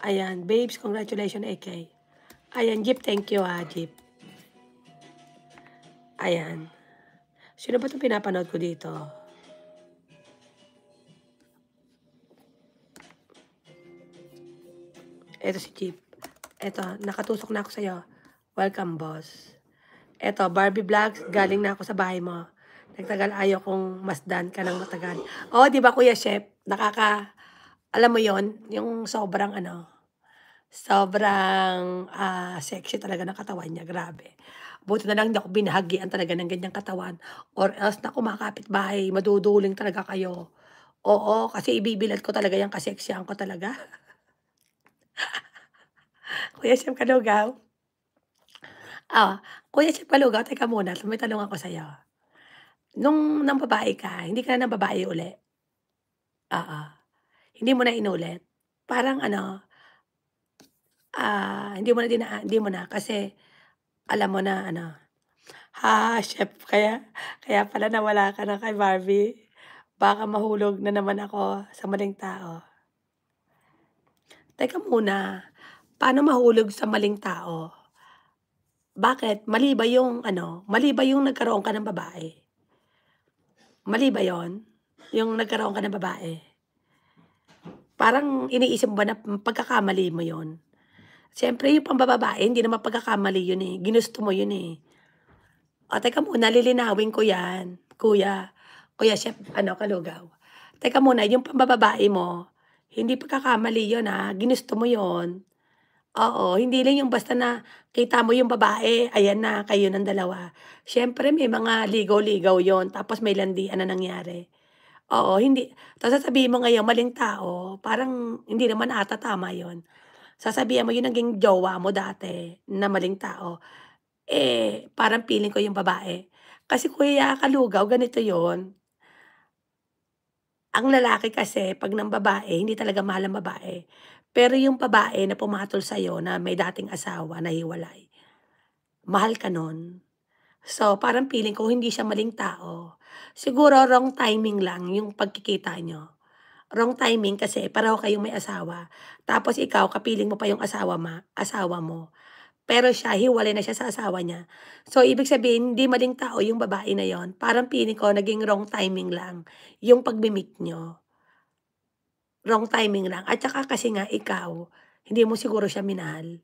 Ayan, babes, congratulations, AK. Ayan, Jeep, thank you ha, Jeep. Ayan. Sino ba itong pinapanood ko dito? Ito si Jeep. Ito, nakatusok na ako sa'yo. Welcome, boss. Ito, Barbie Vlogs, galing na ako sa bahay mo. Nagtagal ayaw kong masdan ka ng matagal. Oh, di ba, Kuya Chef? Alam mo yon yung sobrang sobrang sexy talaga ng katawan niya, grabe. Buti na lang hindi ako binahagian talaga ng ganyang katawan. Or else na kumakapit bahay, maduduling talaga kayo. Oo, kasi ibibilad ko talaga yung kaseksyan ko talaga. Kuya Chef Kalugaw. Kuya Chef Kalugaw, teka muna, may tanong ako sa'yo. Nung nang babae ka, hindi ka na babae uli? Oo. Hindi mo na inulit? Parang hindi mo na kasi alam mo na chef kaya pala nawala ka na kay Barbie. Baka mahulog na naman ako sa maling tao. Teka muna, paano mahulog sa maling tao? Bakit? Mali ba yung nagkaroon ka ng babae? Mali ba yun? Yung nagkaroon ka ng babae? Parang iniisip mo ba na pagkakamali mo yon? Siyempre yung pambababae, hindi naman pagkakamali yun eh. Ginusto mo yun eh. O, teka muna, lilinawin ko yan, kuya. Kuya Chef, Kalugaw. Teka muna, yung pambababae mo, hindi pagkakamali yun ginusto mo yun. Oo, hindi lang yung basta na kita mo yung babae, ayan na, kayo ng dalawa. Siyempre may mga ligaw-ligaw yon tapos may landian na nangyari. Oo, hindi tapos sasabihin mo ngayon maling tao, parang hindi naman ata tama yon. Sasabihan mo yung naging jowa mo dati na maling tao. Parang feeling ko yung babae. Kasi Kuya Kalugaw ganito yon, ang lalaki kasi 'pag ng babae hindi talaga mahal ang babae. Pero yung babae na pumatol sa'yo na may dating asawa na hiwalay, mahal ka nun. So, parang feeling ko hindi siya maling tao. Siguro wrong timing lang yung pagkikita niyo. Wrong timing kasi pareho kayong may asawa. Tapos ikaw kapiling mo pa yung asawa mo. Pero siya, hiwalay na siya sa asawa niya. So, ibig sabihin, hindi maling tao yung babae na yon. Parang feeling ko, naging wrong timing lang yung pagmi-meet nyo. Wrong timing lang. At saka kasi nga, ikaw, hindi mo siguro siya minahal.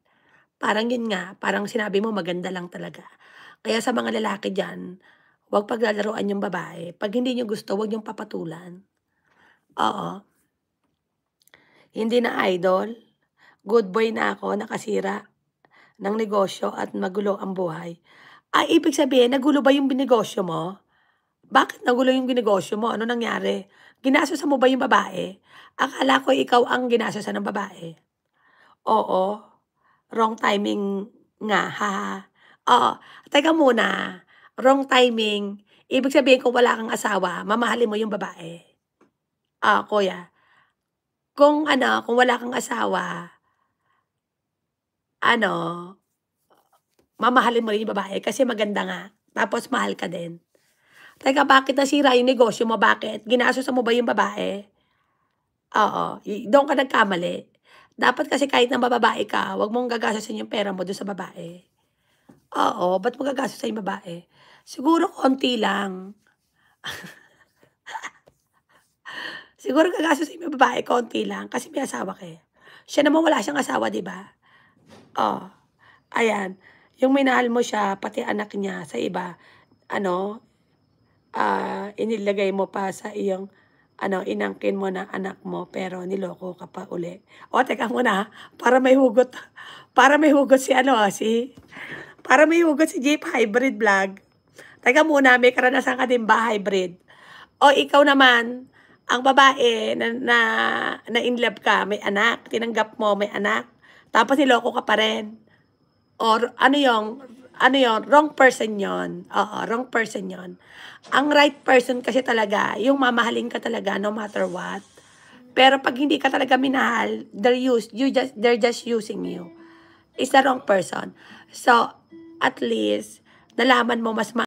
Parang yun nga, parang sinabi mo maganda lang talaga. Kaya sa mga lalaki dyan, huwag paglalaruan yung babae. Pag hindi nyo gusto, huwag yung papatulan. Oo. Hindi na idol. Good boy na ako, nakasira ng negosyo at magulo ang buhay. Ibig sabihin nagulo ba yung binegosyo mo? Bakit nagulo yung binegosyo mo? Ano nangyari? Ginastosan mo ba yung babae? Akala ko ikaw ang ginastosan ng babae. Oo, wrong timing nga, haha. Oo, teka muna, wrong timing, ibig sabihin kung wala kang asawa, mamahalin mo yung babae? Kuya, kung wala kang asawa, ano, mamahalin mo rin yung babae kasi maganda nga, tapos mahal ka din. Teka, bakit nasira yung negosyo mo? Bakit? Ginastosan mo ba yung babae? Oo, doon ka nagkamali. Dapat kasi kahit na bababae ka, wag mong gagastusin yung pera mo dun sa babae. Oo, ba't mo gagastusin yung babae? Siguro konti lang. Siguro gagastusin mo yung babae konti lang kasi may asawa ka, eh. Siya naman wala siyang asawa, 'di ba? Oh, ayan. Yung minahal mo siya, pati anak niya sa iba, ano, inilagay mo pa sa iyong inangkin mo na anak mo pero niloko ka pa uli. O teka muna, para may hugot si para may hugot si Jeep Hybrid Vlog. Teka muna, may karanasan ka din ba hybrid? O ikaw naman, ang babae na in love ka, may anak, tinanggap mo may anak, tapos niloko ka pa rin. Or ano yung wrong person yon. Oo, wrong person yon. Ang right person kasi talaga, yung mamahalin ka talaga no matter what. Pero pag hindi ka talaga minahal, they're just using you. It's the wrong person. So, at least, nalaman mo mas